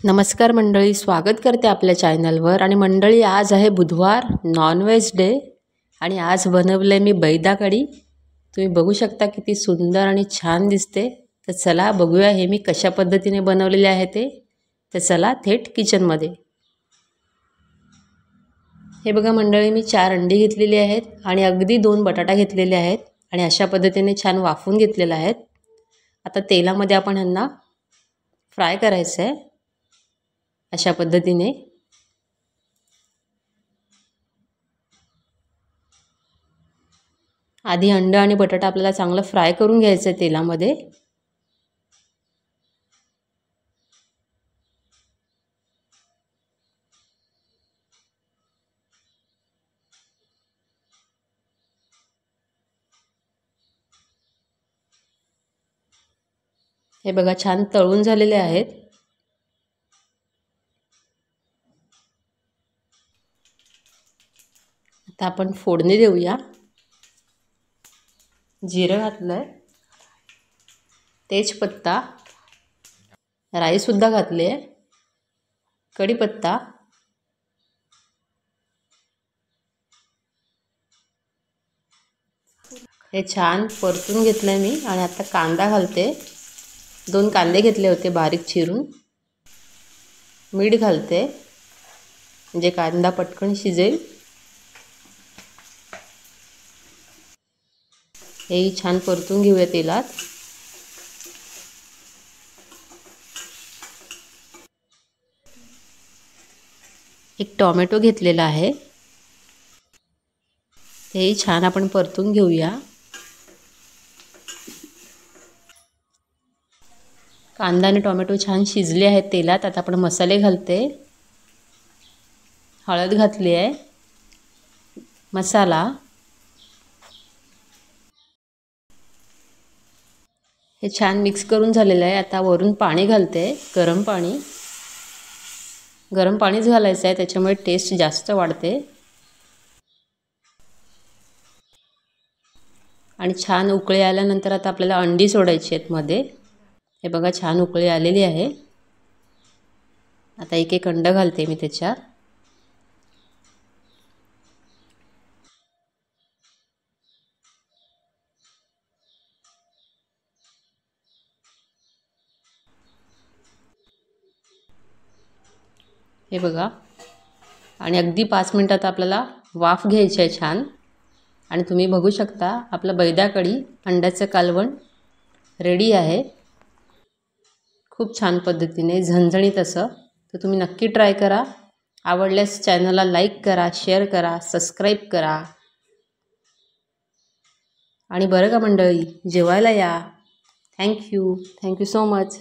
नमस्कार मंडळी, स्वागत करते आपल्या चॅनलवर। आणि मंडळी, आज आहे बुधवार, नॉनव्हेज डे आणि आज बनवले मी बैदा कढी। तुम्ही बघू शकता किती सुंदर आणि छान दिसते। तर चला बघूया हे मी कशा पद्धतीने बनवलेले आहे ते। तर चला थेट किचनमध्ये। हे बघा मंडळी, मी 4 अंडी घेतलेली आहेत आणि अगदी 2 बटाटा घेतलेले आहेत आणि अशा पद्धतीने छान वाफवून घेतलेले आहेत। आता तेलामध्ये आपण ह्यांना फ्राय करायचं आहे अशा पद्धतीने। आधी अंड आणि बटाटा आपल्याला चांगलं फ्राय करून घ्यायचं आहे तेलामध्ये। हे बघा छान तळून झालेले आहेत। आता आपण फोडणी देऊया। जिरं घातलंय, तेजपत्ता, राई सुद्धा घातली आहे, कढीपत्ता, हे छान परतून घेतलंय मी। आणि आता कांदा घालते, 2 कांदे घेतले होते बारीक चिरून। मीठ घालते म्हणजे कांदा पटकन शिजेल। हेही छान परतून घेऊया तेलात। एक टोमॅटो घेतलेला आहे, हेही छान आपण परतून घेऊया। कांदा आणि टोमॅटो छान शिजले आहेत तेलात। आता आपण मसाले घालते। हळद घातली आहे, मसाला, हे छान मिक्स करून झालेलं आहे। आता वरून पाणी घालते, गरम पाणी। गरम पाणीच घालायचं आहे, त्याच्यामुळे टेस्ट जास्त वाढते। आणि छान उकळी आल्यानंतर आता आपल्याला अंडी सोडायची आहेत मध्ये। हे बघा छान उकळी आलेली आहे। आता एक एक अंड घालते मी त्याच्यात। हे बघा, आणि अगदी 5 मिनिटात आपल्याला वाफ घ्यायची आहे छान। आणि तुम्ही बघू शकता आपलं बैदा कढी अंड्याचं कालवण रेडी आहे। खूप छान पद्धतीने झणझणीत असं। तर तुम्ही नक्की ट्राय करा। आवडल्यास चॅनलला लाईक करा, शेअर करा, सबस्क्राईब करा। आणि बरं का मंडळी, जेवायला या। Thank you so much.